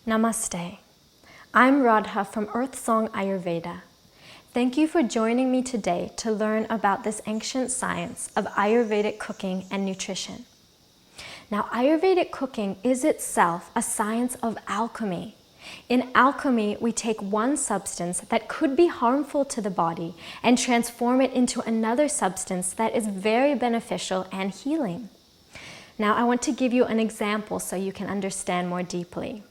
Namaste. I'm Radha from Earthsong Ayurveda. Thank you for joining me today to learn about this ancient science of Ayurvedic cooking and nutrition. Now, Ayurvedic cooking is itself a science of alchemy. In alchemy, we take one substance that could be harmful to the body and transform it into another substance that is very beneficial and healing. Now, I want to give you an example so you can understand more deeply.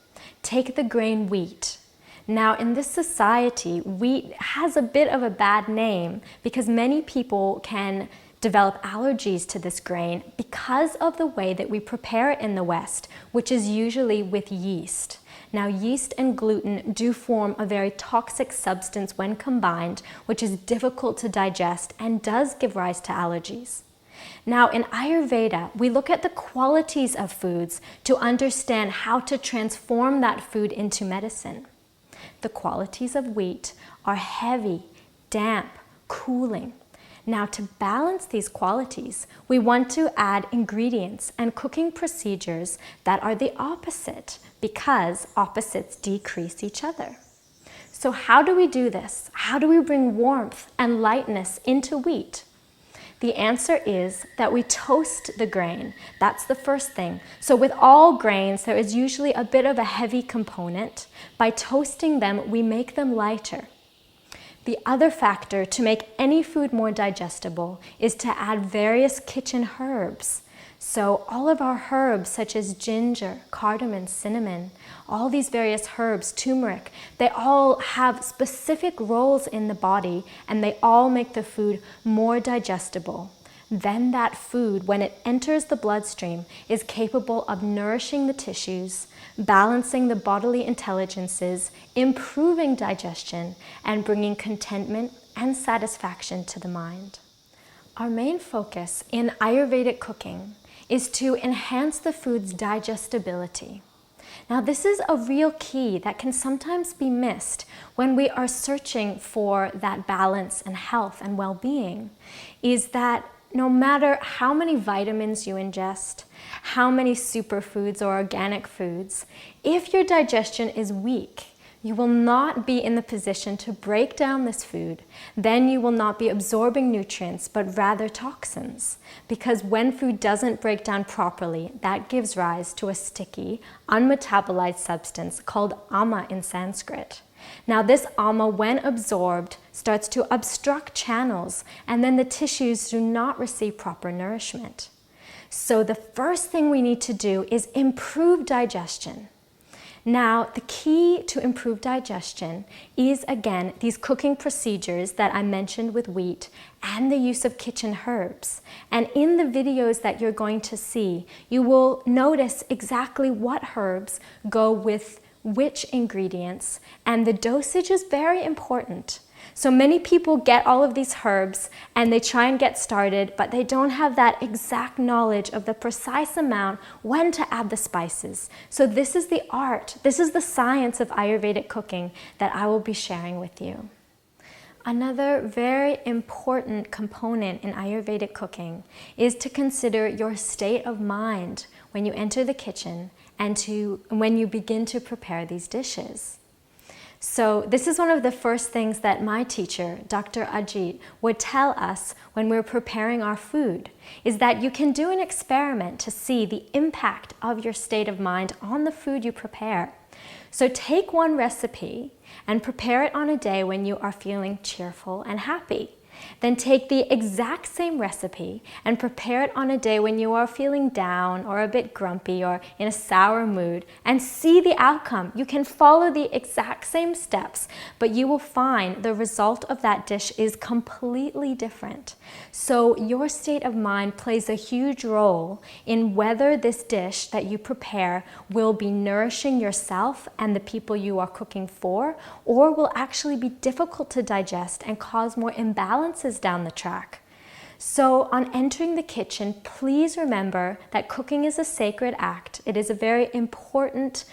Take the grain wheat. Now, in this society, wheat has a bit of a bad name because many people can develop allergies to this grain because of the way that we prepare it in the West, which is usually with yeast. Now, yeast and gluten do form a very toxic substance when combined, which is difficult to digest and does give rise to allergies. Now, in Ayurveda, we look at the qualities of foods to understand how to transform that food into medicine. The qualities of wheat are heavy, damp, cooling. Now, to balance these qualities, we want to add ingredients and cooking procedures that are the opposite, because opposites decrease each other. So how do we do this? How do we bring warmth and lightness into wheat? The answer is that we toast the grain. That's the first thing. So with all grains, there is usually a bit of a heavy component. By toasting them, we make them lighter. The other factor to make any food more digestible is to add various kitchen herbs. So all of our herbs, such as ginger, cardamom, cinnamon, all these various herbs, turmeric, they all have specific roles in the body and they all make the food more digestible. Then that food, when it enters the bloodstream, is capable of nourishing the tissues, balancing the bodily intelligences, improving digestion, and bringing contentment and satisfaction to the mind. Our main focus in Ayurvedic cooking is to enhance the food's digestibility. Now, this is a real key that can sometimes be missed when we are searching for that balance and health and well-being, is that no matter how many vitamins you ingest, how many superfoods or organic foods, if your digestion is weak, you will not be in the position to break down this food. Then you will not be absorbing nutrients, but rather toxins. Because when food doesn't break down properly, that gives rise to a sticky, unmetabolized substance called ama in Sanskrit. Now, this ama, when absorbed, starts to obstruct channels, and then the tissues do not receive proper nourishment. So the first thing we need to do is improve digestion. Now, the key to improve digestion is, again, these cooking procedures that I mentioned with wheat and the use of kitchen herbs. And in the videos that you're going to see, you will notice exactly what herbs go with which ingredients, and the dosage is very important. So many people get all of these herbs and they try and get started, but they don't have that exact knowledge of the precise amount when to add the spices. So this is the art, this is the science of Ayurvedic cooking that I will be sharing with you. Another very important component in Ayurvedic cooking is to consider your state of mind when you enter the kitchen and when you begin to prepare these dishes. So this is one of the first things that my teacher, Dr. Ajit, would tell us when we're preparing our food, is that you can do an experiment to see the impact of your state of mind on the food you prepare. So take one recipe and prepare it on a day when you are feeling cheerful and happy. Then take the exact same recipe and prepare it on a day when you are feeling down or a bit grumpy or in a sour mood, and see the outcome. You can follow the exact same steps, but you will find the result of that dish is completely different. So your state of mind plays a huge role in whether this dish that you prepare will be nourishing yourself and the people you are cooking for, or will actually be difficult to digest and cause more imbalance down the track. So on entering the kitchen, please remember that cooking is a sacred act. It is a very important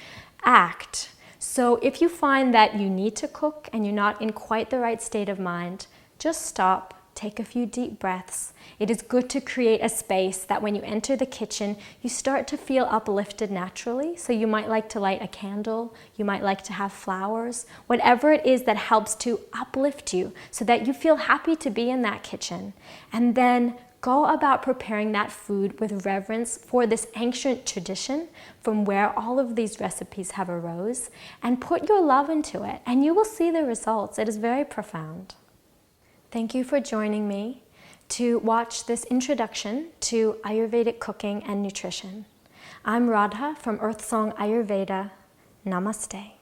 act. So if you find that you need to cook and you're not in quite the right state of mind, just stop, take a few deep breaths. It is good to create a space that when you enter the kitchen, you start to feel uplifted naturally. So you might like to light a candle, you might like to have flowers, whatever it is that helps to uplift you so that you feel happy to be in that kitchen. And then go about preparing that food with reverence for this ancient tradition from where all of these recipes have arose, and put your love into it, and you will see the results. It is very profound. Thank you for joining me to watch this introduction to Ayurvedic cooking and nutrition. I'm Radha from Earthsong Ayurveda. Namaste.